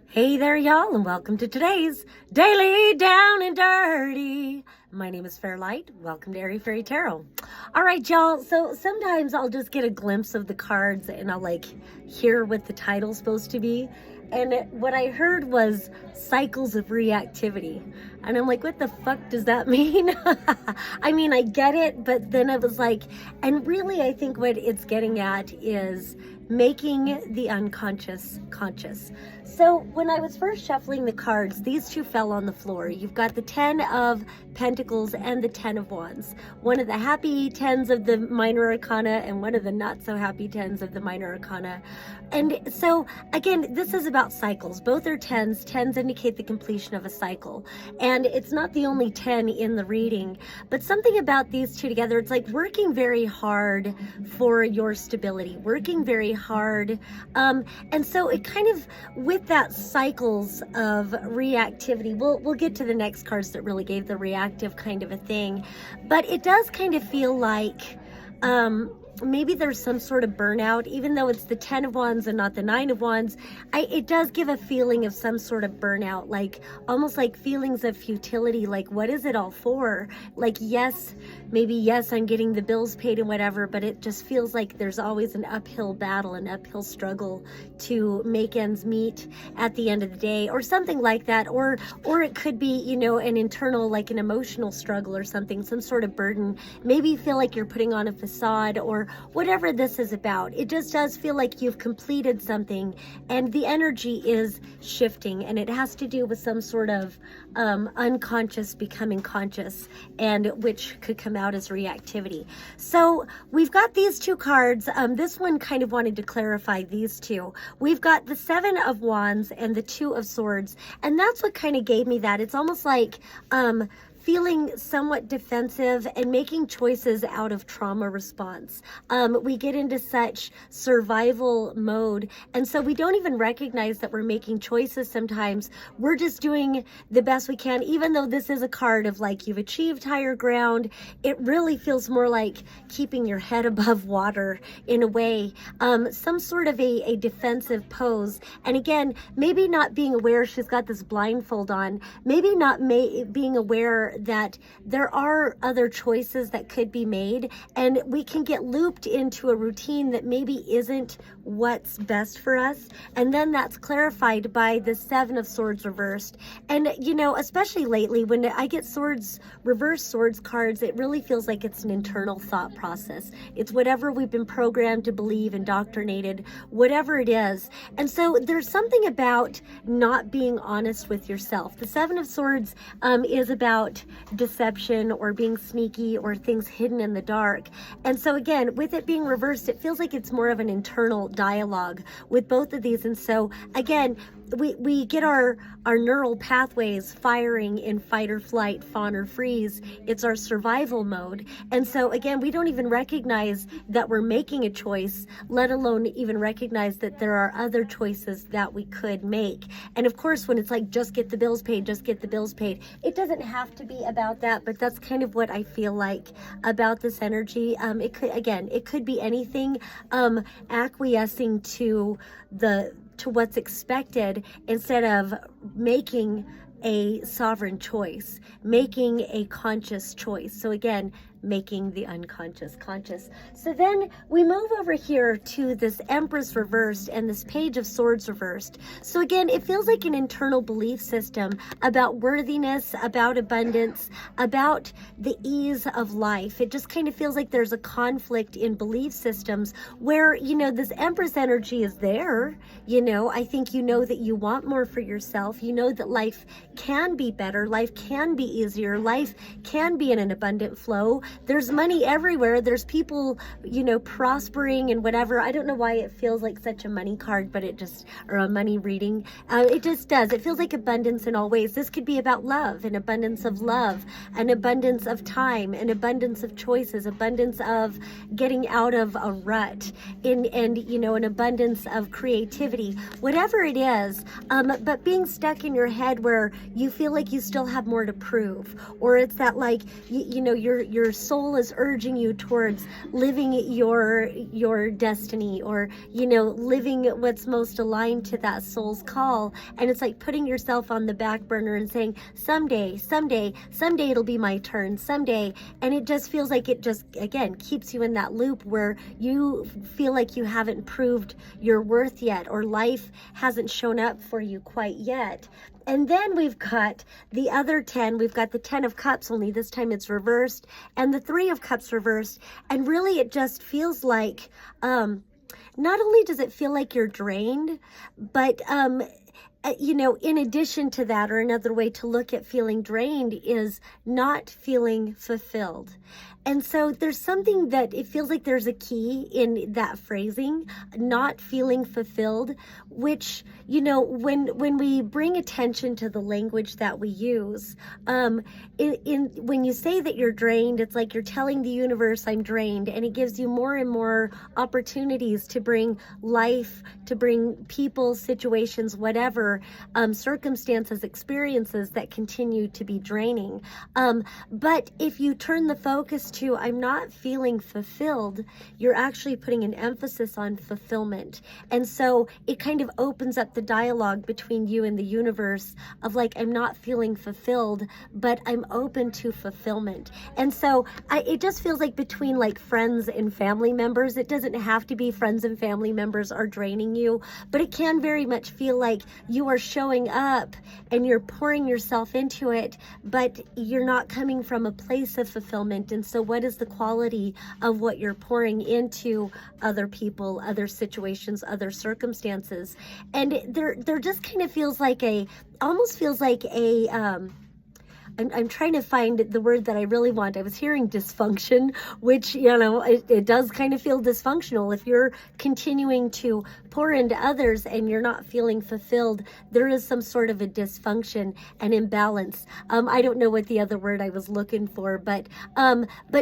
Hey there, y'all, and welcome to today's Daily Down and Dirty. My name is Fairlight. Welcome to Airy Fairy Tarot. All right, y'all. So sometimes I'll just get a glimpse of the cards and I'll hear what the title's supposed to be. And what I heard was cycles of reactivity. And I'm like, what the fuck does that mean? I mean, I get it, but then I was like, and really I think what it's getting at is making the unconscious conscious. So when I was first shuffling the cards, these two fell on the floor. You've got the 10 of Pentacles and the 10 of Wands. One of the happy 10s of the minor arcana and one of the not so happy 10s of the minor arcana. And so again, this is about cycles. Both are 10s. 10s indicate the completion of a cycle. And it's not the only 10 in the reading, but something about these two together, it's like working very hard for your stability, working very hard. And so it kind of, with that cycles of reactivity, we'll get to the next cards that really gave the reactive kind of a thing, but it does kind of feel like maybe there's some sort of burnout, even though it's the 10 of Wands and not the 9 of Wands. It does give a feeling of some sort of burnout, like almost like feelings of futility, like what is it all for? Like, yes, maybe yes, I'm getting the bills paid and whatever, but it just feels like there's always an uphill battle, an uphill struggle to make ends meet at the end of the day, or something like that. Or it could be, you know, an internal, like an emotional struggle or something, some sort of burden. Maybe you feel like you're putting on a facade or whatever this is about. It just does feel like you've completed something and the energy is shifting, and it has to do with some sort of unconscious becoming conscious, and which could come out as reactivity. So we've got these two cards. This one kind of wanted to clarify these two. We've got the 7 of Wands and the 2 of Swords, and that's what kind of gave me that. It's almost like feeling somewhat defensive and making choices out of trauma response. We get into such survival mode, and so we don't even recognize that we're making choices sometimes. We're just doing the best we can, even though this is a card of like you've achieved higher ground. It really feels more like keeping your head above water in a way, some sort of a defensive pose. And again, maybe not being aware, she's got this blindfold on, maybe not being aware that there are other choices that could be made, and we can get looped into a routine that maybe isn't what's best for us. And then that's clarified by the 7 of Swords reversed. And you know, especially lately when I get swords, reverse swords cards, it really feels like it's an internal thought process. It's whatever we've been programmed to believe, indoctrinated, whatever it is. And so there's something about not being honest with yourself. The 7 of Swords is about deception or being sneaky or things hidden in the dark. And so again, with it being reversed, it feels like it's more of an internal dialogue with both of these. And so again, we get our neural pathways firing in fight or flight, fawn or freeze. It's our survival mode. And so again, we don't even recognize that we're making a choice, let alone even recognize that there are other choices that we could make. And of course, when it's like, just get the bills paid, just get the bills paid, it doesn't have to be about that, but that's kind of what I feel like about this energy. It could be anything, acquiescing to what's expected instead of making a sovereign choice, making a conscious choice. So again, making the unconscious conscious. So then we move over here to this Empress reversed and this Page of Swords reversed. So again, it feels like an internal belief system about worthiness, about abundance, about the ease of life. It just kind of feels like there's a conflict in belief systems where, you know, this Empress energy is there. You know, I think you know that you want more for yourself. You know that life can be better. Life can be easier. Life can be in an abundant flow. There's money everywhere. There's people, you know, prospering and whatever. I don't know why it feels like such a money card, but it just, or a money reading. It just does. It feels like abundance in all ways. This could be about love, an abundance of love, an abundance of time, an abundance of choices, abundance of getting out of a rut, and you know, an abundance of creativity, whatever it is. But being stuck in your head where you feel like you still have more to prove, or it's that like, you know, you're soul is urging you towards living your destiny, or, you know, living what's most aligned to that soul's call. And it's like putting yourself on the back burner and saying, someday it'll be my turn, someday. And it just feels like it just, again, keeps you in that loop where you feel like you haven't proved your worth yet, or life hasn't shown up for you quite yet. And then we've got the other 10. We've got the 10 of Cups, only this time it's reversed, and the 3 of Cups reversed. And really it just feels like, not only does it feel like you're drained, but you know, in addition to that, or another way to look at feeling drained is not feeling fulfilled. And so there's something that it feels like there's a key in that phrasing, not feeling fulfilled, which, you know, when we bring attention to the language that we use, when you say that you're drained, it's like you're telling the universe, I'm drained, and it gives you more and more opportunities to bring life, to bring people, situations, whatever, circumstances, experiences that continue to be draining. But if you turn the focus to I'm not feeling fulfilled, you're actually putting an emphasis on fulfillment. And so it kind of opens up the dialogue between you and the universe of like, I'm not feeling fulfilled, but I'm open to fulfillment. And so it just feels like between like friends and family members, it doesn't have to be friends and family members are draining you, but it can very much feel like you are showing up and you're pouring yourself into it, but you're not coming from a place of fulfillment. And so what is the quality of what you're pouring into other people, other situations, other circumstances? And there just kind of feels like almost feels like I'm trying to find the word that I really want. I was hearing dysfunction, which, you know, it does kind of feel dysfunctional. If you're continuing to pour into others and you're not feeling fulfilled, there is some sort of a dysfunction and imbalance. I don't know what the other word I was looking for, but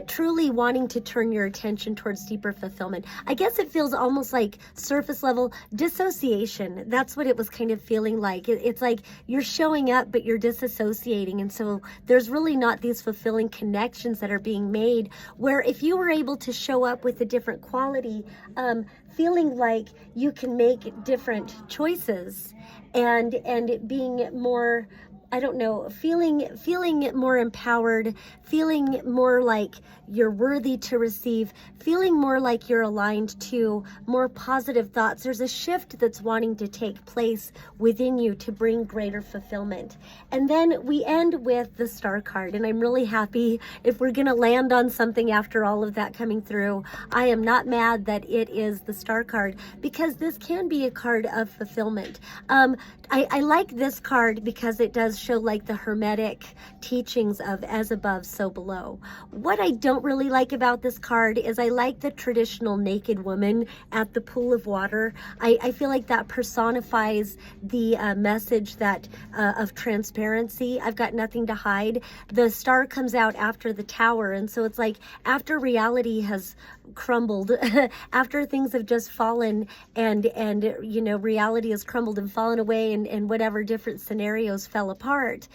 truly wanting to turn your attention towards deeper fulfillment. I guess it feels almost like surface level dissociation. That's what it was kind of feeling like. It's like you're showing up, but you're disassociating. And so there's really not these fulfilling connections that are being made, where if you were able to show up with a different quality, feeling like you can make different choices and being more, I don't know, feeling more empowered, feeling more like you're worthy to receive, feeling more like you're aligned to more positive thoughts. There's a shift that's wanting to take place within you to bring greater fulfillment. And then we end with the Star card, and I'm really happy if we're going to land on something after all of that coming through. I am not mad that it is the Star card, because this can be a card of fulfillment. I like this card because it does show like the hermetic teachings of as above, so below. What I don't really like about this card is I like the traditional naked woman at the pool of water. I feel like that personifies the message that of transparency. I've got nothing to hide. The star comes out after the tower, and so it's like after reality has crumbled, after things have just fallen and you know, reality has crumbled and fallen away, and whatever different scenarios fell apart,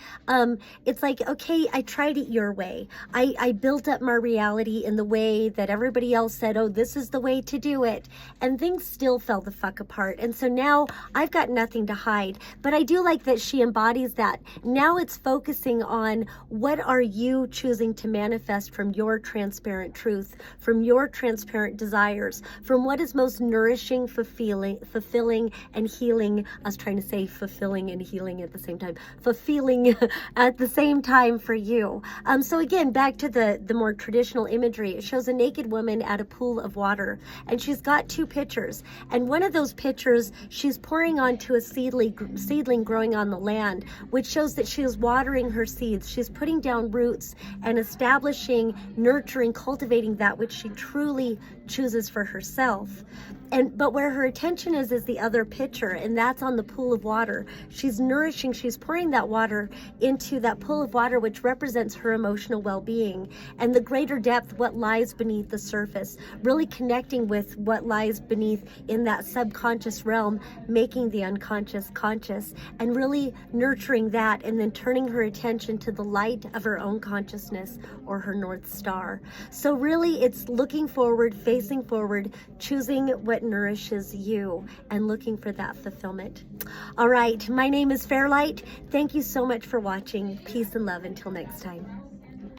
it's like, okay, I tried it your way. I built up my reality in the way that everybody else said, oh, this is the way to do it, and things still fell the fuck apart. And so now I've got nothing to hide. But I do like that she embodies that. Now it's focusing on what are you choosing to manifest from your transparent truth, from your transparent desires, from what is most nourishing, fulfilling and healing. I was trying to say fulfilling and healing at the same time. Fulfilling at the same time for you. So again, back to the more traditional imagery, it shows a naked woman at a pool of water, and she's got 2 pitchers, and one of those pitchers she's pouring onto a seedling growing on the land, which shows that she is watering her seeds. She's putting down roots and establishing, nurturing, cultivating that which she truly chooses for herself. But where her attention is the other picture, and that's on the pool of water. She's nourishing, she's pouring that water into that pool of water, which represents her emotional well-being and the greater depth, what lies beneath the surface, really connecting with what lies beneath in that subconscious realm, making the unconscious conscious, and really nurturing that, and then turning her attention to the light of her own consciousness, or her North Star. So really it's looking forward, facing forward, choosing what nourishes you, and looking for that fulfillment. All right, my name is Fairlight. Thank you so much for watching. Peace and love until next time.